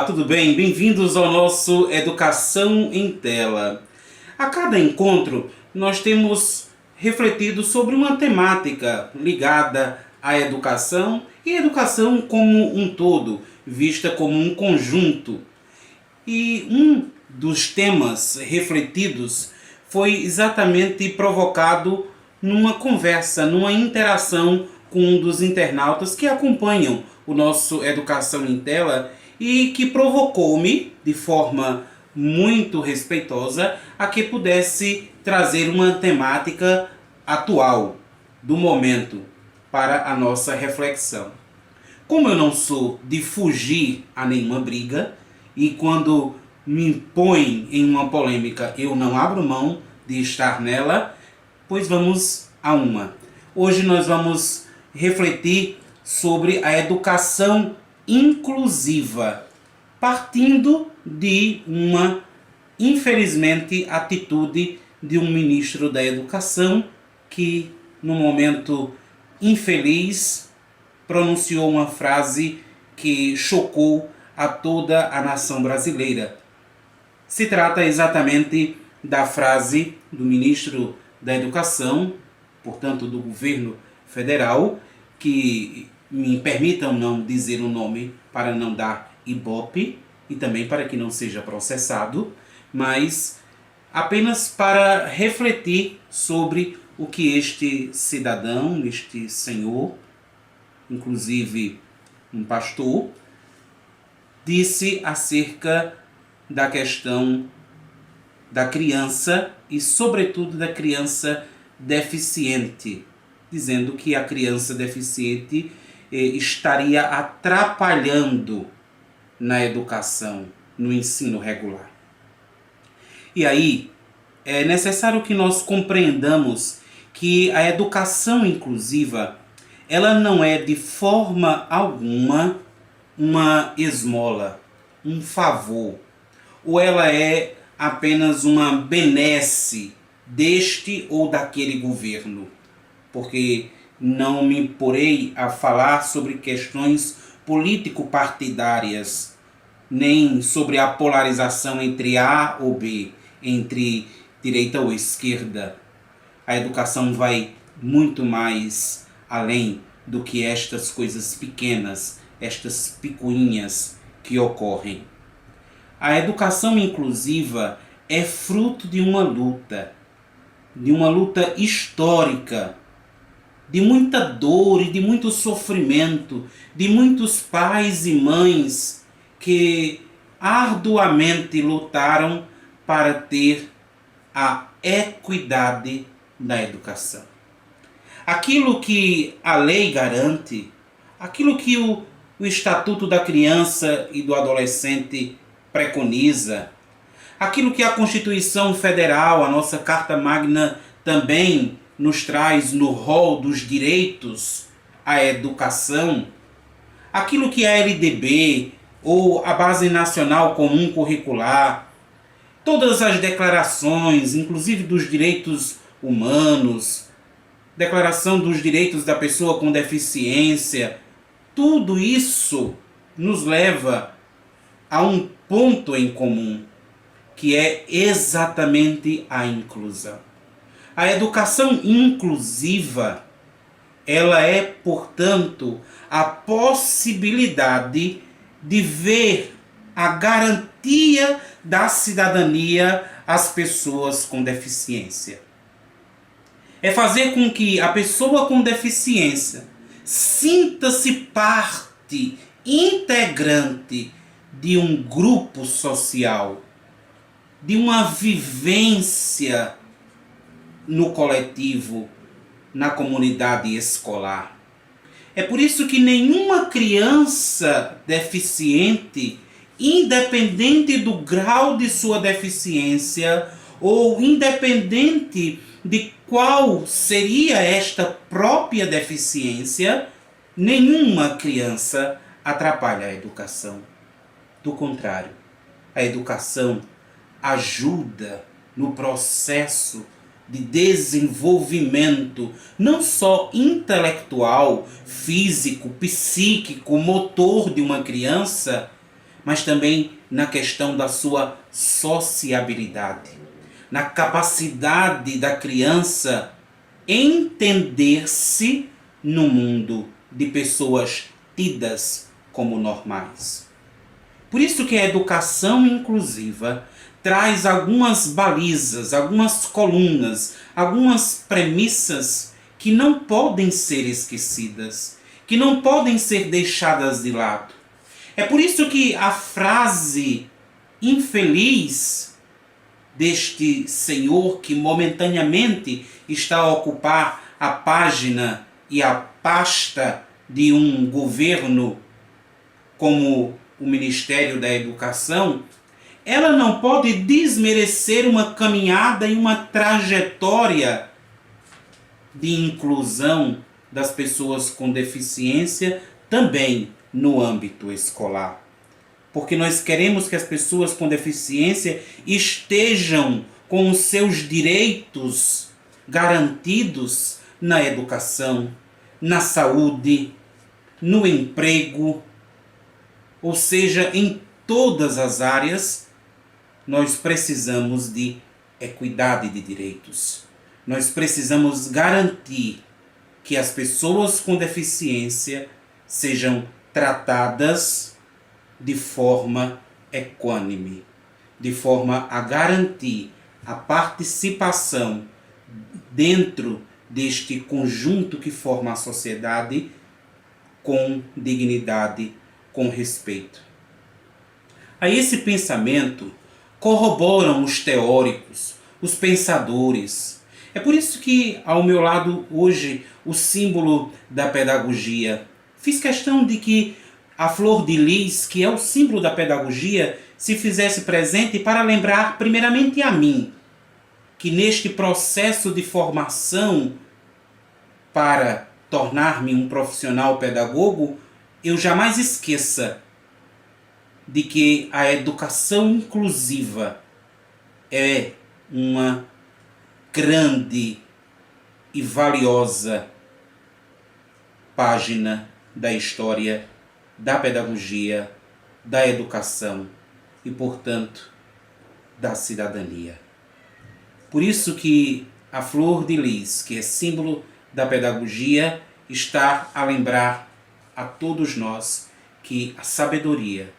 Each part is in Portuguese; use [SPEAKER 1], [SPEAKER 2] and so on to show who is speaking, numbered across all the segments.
[SPEAKER 1] Olá, tudo bem? Bem-vindos ao nosso Educação em Tela. A cada encontro, nós temos refletido sobre uma temática ligada à educação e educação como um todo, vista como um conjunto. E um dos temas refletidos foi exatamente provocado numa conversa, numa interação com um dos internautas que acompanham o nosso Educação em Tela e que provocou-me, de forma muito respeitosa, a que pudesse trazer uma temática atual, do momento, para a nossa reflexão. Como eu não sou de fugir a nenhuma briga, e quando me impõem em uma polêmica eu não abro mão de estar nela, pois vamos a uma. Hoje nós vamos refletir sobre a educação inclusiva, partindo de uma, infelizmente, atitude de um ministro da Educação que, num momento infeliz, pronunciou uma frase que chocou a toda a nação brasileira. Se trata exatamente da frase do ministro da Educação, portanto do governo federal, que me permitam não dizer o nome para não dar ibope e também para que não seja processado, mas apenas para refletir sobre o que este cidadão, este senhor, inclusive um pastor, disse acerca da questão da criança e, sobretudo, da criança deficiente, dizendo que a criança deficiente estaria atrapalhando na educação, no ensino regular. E aí é necessário que nós compreendamos que a educação inclusiva, ela não é de forma alguma uma esmola, um favor, ou ela é apenas uma benesse deste ou daquele governo, porque não me porei a falar sobre questões político-partidárias, nem sobre a polarização entre A ou B, entre direita ou esquerda. A educação vai muito mais além do que estas coisas pequenas, estas picuinhas que ocorrem. A educação inclusiva é fruto de uma luta histórica, de muita dor e de muito sofrimento, de muitos pais e mães que arduamente lutaram para ter a equidade na educação. Aquilo que a lei garante, aquilo que o Estatuto da Criança e do Adolescente preconiza, aquilo que a Constituição Federal, a nossa Carta Magna, também nos traz no rol dos direitos à educação, aquilo que a LDB ou a Base Nacional Comum Curricular, todas as declarações, inclusive dos direitos humanos, Declaração dos Direitos da Pessoa com Deficiência, tudo isso nos leva a um ponto em comum, que é exatamente a inclusão. A educação inclusiva, ela é, portanto, a possibilidade de ver a garantia da cidadania às pessoas com deficiência. É fazer com que a pessoa com deficiência sinta-se parte integrante de um grupo social, de uma vivência no coletivo, na comunidade escolar. É por isso que nenhuma criança deficiente, independente do grau de sua deficiência ou independente de qual seria esta própria deficiência, nenhuma criança atrapalha a educação. Do contrário, a educação ajuda no processo de desenvolvimento, não só intelectual, físico, psíquico, motor de uma criança, mas também na questão da sua sociabilidade, na capacidade da criança entender-se no mundo de pessoas tidas como normais. Por isso que a educação inclusiva traz algumas balizas, algumas colunas, algumas premissas que não podem ser esquecidas, que não podem ser deixadas de lado. É por isso que a frase infeliz deste senhor que momentaneamente está a ocupar a página e a pasta de um governo como o Ministério da Educação, ela não pode desmerecer uma caminhada e uma trajetória de inclusão das pessoas com deficiência também no âmbito escolar. Porque nós queremos que as pessoas com deficiência estejam com os seus direitos garantidos na educação, na saúde, no emprego, ou seja, em todas as áreas. Nós precisamos de equidade de direitos. Nós precisamos garantir que as pessoas com deficiência sejam tratadas de forma equânime, de forma a garantir a participação dentro deste conjunto que forma a sociedade com dignidade, com respeito. A esse pensamento corroboram os teóricos, os pensadores. É por isso que ao meu lado hoje o símbolo da pedagogia. Fiz questão de que a flor de lis, que é o símbolo da pedagogia, se fizesse presente para lembrar primeiramente a mim, que neste processo de formação para tornar-me um profissional pedagogo, eu jamais esqueça de que a educação inclusiva é uma grande e valiosa página da história da pedagogia, da educação e, portanto, da cidadania. Por isso que a flor de lis, que é símbolo da pedagogia, está a lembrar a todos nós que a sabedoria,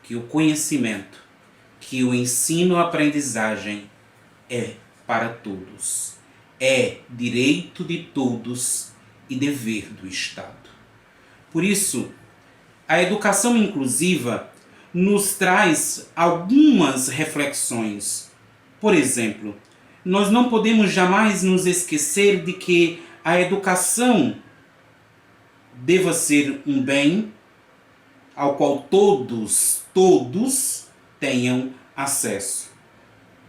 [SPEAKER 1] que o conhecimento, que o ensino-aprendizagem é para todos. É direito de todos e dever do Estado. Por isso, a educação inclusiva nos traz algumas reflexões. Por exemplo, nós não podemos jamais nos esquecer de que a educação deva ser um bem ao qual todos tenham acesso.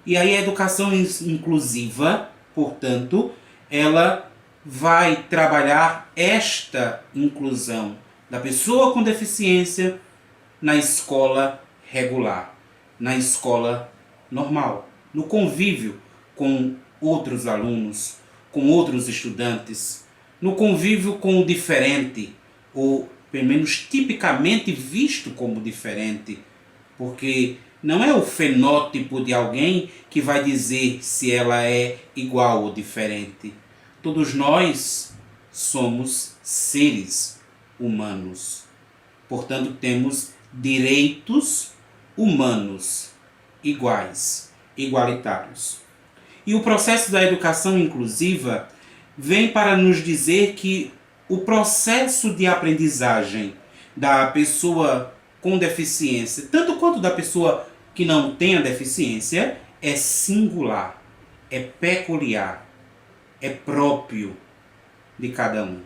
[SPEAKER 1] E aí a educação inclusiva, portanto, ela vai trabalhar esta inclusão da pessoa com deficiência na escola regular, na escola normal, no convívio com outros alunos, com outros estudantes, no convívio com o diferente, ou pelo menos tipicamente visto como diferente, porque não é o fenótipo de alguém que vai dizer se ela é igual ou diferente. Todos nós somos seres humanos. Portanto, temos direitos humanos iguais, igualitários. E o processo da educação inclusiva vem para nos dizer que o processo de aprendizagem da pessoa com deficiência, tanto quanto da pessoa que não tem a deficiência, é singular, é peculiar, é próprio de cada um.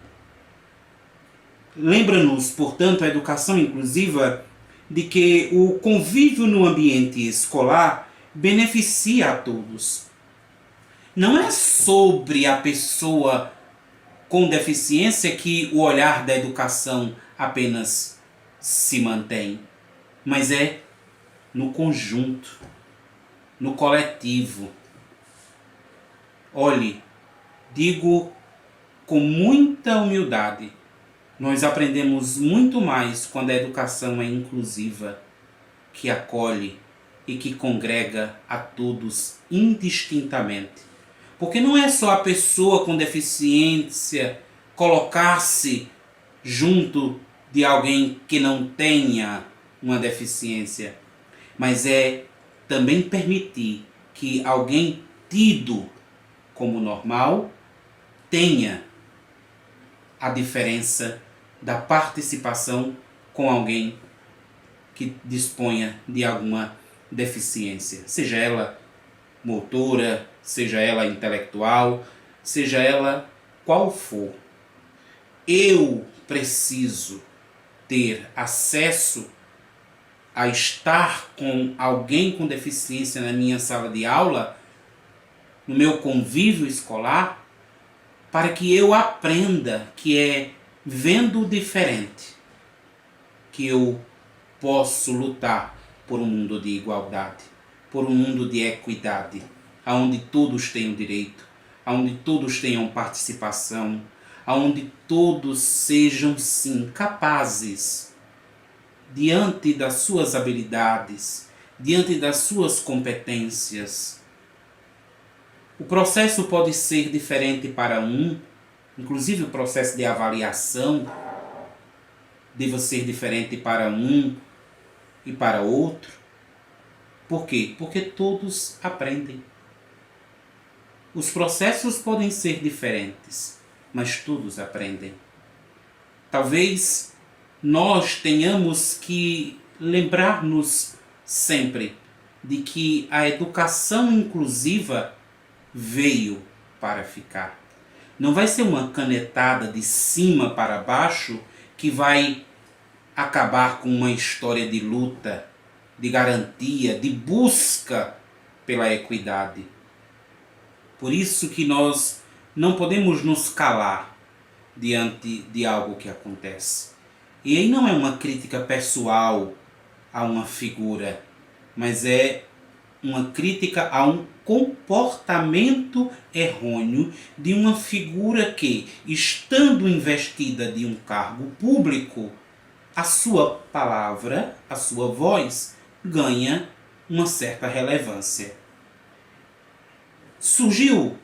[SPEAKER 1] Lembra-nos, portanto, a educação inclusiva de que o convívio no ambiente escolar beneficia a todos. Não é sobre a pessoa com deficiência que o olhar da educação apenas se mantém, mas é no conjunto, no coletivo. Olhe, digo com muita humildade, nós aprendemos muito mais quando a educação é inclusiva. que acolhe e que congrega a todos indistintamente. Porque não é só a pessoa com deficiência colocar-se junto de alguém que não tenha uma deficiência, mas é também permitir que alguém tido como normal tenha a diferença da participação com alguém que disponha de alguma deficiência, seja ela motora, seja ela intelectual, seja ela qual for. Eu preciso ter acesso a estar com alguém com deficiência na minha sala de aula, no meu convívio escolar, para que eu aprenda que é vendo o diferente que eu posso lutar por um mundo de igualdade, por um mundo de equidade, onde todos tenham direito, onde todos tenham participação, onde todos sejam sim capazes, diante das suas habilidades, diante das suas competências. O processo pode ser diferente para um, inclusive o processo de avaliação deve ser diferente para um e para outro. Por quê? Porque todos aprendem. Os processos podem ser diferentes, mas todos aprendem. Talvez nós tenhamos que lembrar-nos sempre de que a educação inclusiva veio para ficar. Não vai ser uma canetada de cima para baixo que vai acabar com uma história de luta, de garantia, de busca pela equidade. Por isso que nós não podemos nos calar diante de algo que acontece. E aí não é uma crítica pessoal a uma figura, mas é uma crítica a um comportamento errôneo de uma figura que, estando investida de um cargo público, a sua palavra, a sua voz, ganha uma certa relevância. Surgiu,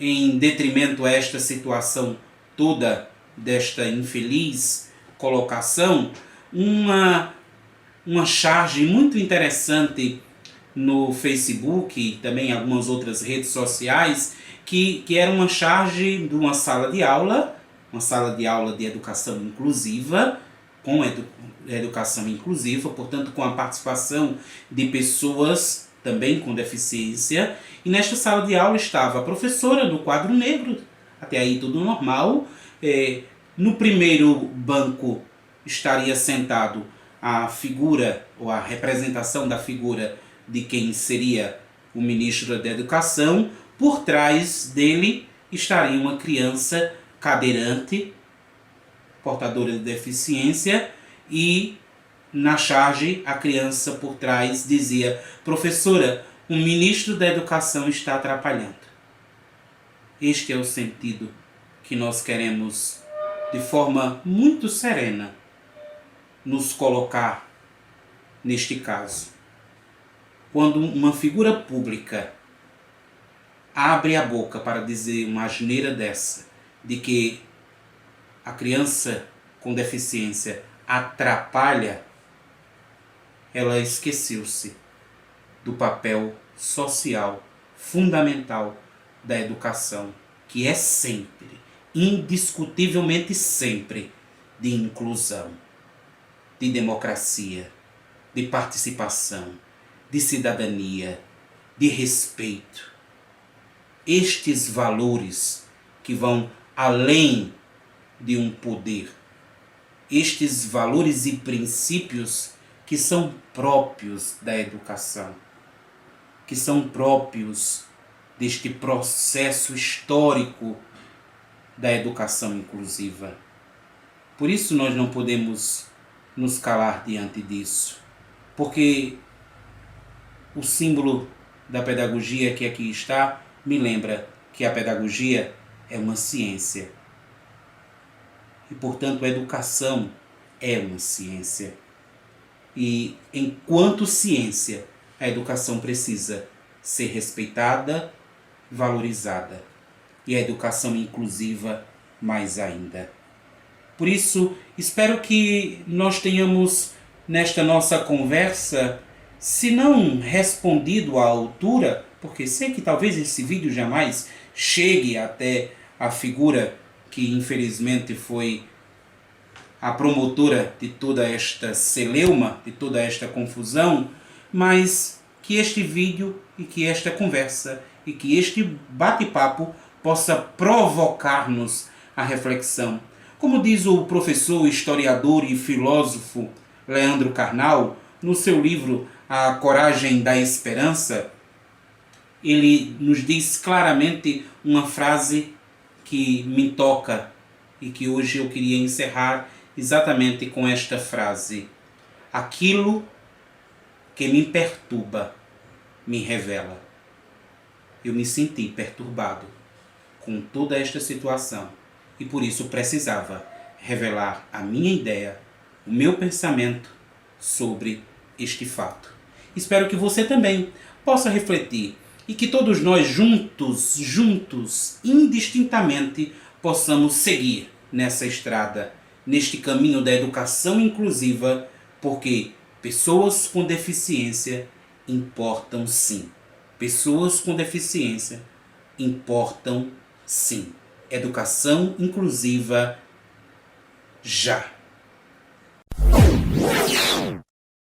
[SPEAKER 1] em detrimento a esta situação toda, desta infeliz colocação, uma charge muito interessante no Facebook e também em algumas outras redes sociais, que era uma charge de uma sala de aula de educação inclusiva, com educação inclusiva, portanto com a participação de pessoas também com deficiência, e nesta sala de aula estava a professora do quadro negro, até aí tudo normal. No primeiro banco estaria sentado a figura, ou a representação da figura de quem seria o ministro da Educação. Por trás dele estaria uma criança cadeirante, portadora de deficiência, e na charge a criança por trás dizia: professora, o ministro da Educação está atrapalhando. Este é o sentido que nós queremos, de forma muito serena, nos colocar neste caso. Quando uma figura pública abre a boca para dizer uma asneira dessa, de que a criança com deficiência atrapalha, ela esqueceu-se do papel social fundamental da educação, que é sempre, indiscutivelmente sempre, de inclusão, de democracia, de participação, de cidadania, de respeito. Estes valores que vão além de um poder, estes valores e princípios que são próprios da educação, que são próprios deste processo histórico da educação inclusiva. Por isso nós não podemos nos calar diante disso, porque o símbolo da pedagogia que aqui está me lembra que a pedagogia é uma ciência. E, portanto, a educação é uma ciência. E enquanto ciência, a educação precisa ser respeitada, valorizada. E a educação inclusiva mais ainda. Por isso, espero que nós tenhamos, nesta nossa conversa, se não respondido à altura, porque sei que talvez esse vídeo jamais chegue até a figura que infelizmente foi a promotora de toda esta celeuma, de toda esta confusão, mas que este vídeo e que esta conversa e que este bate-papo possa provocar-nos a reflexão. Como diz o professor, historiador e filósofo Leandro Carnal, no seu livro A Coragem da Esperança, ele nos diz claramente uma frase que me toca e que hoje eu queria encerrar exatamente com esta frase: aquilo que me perturba me revela. Eu me senti perturbado com toda esta situação e por isso precisava revelar a minha ideia, o meu pensamento sobre este fato. Espero que você também possa refletir e que todos nós juntos, indistintamente, possamos seguir nessa estrada, neste caminho da educação inclusiva, porque pessoas com deficiência importam sim. Pessoas com deficiência importam sim. Educação inclusiva já.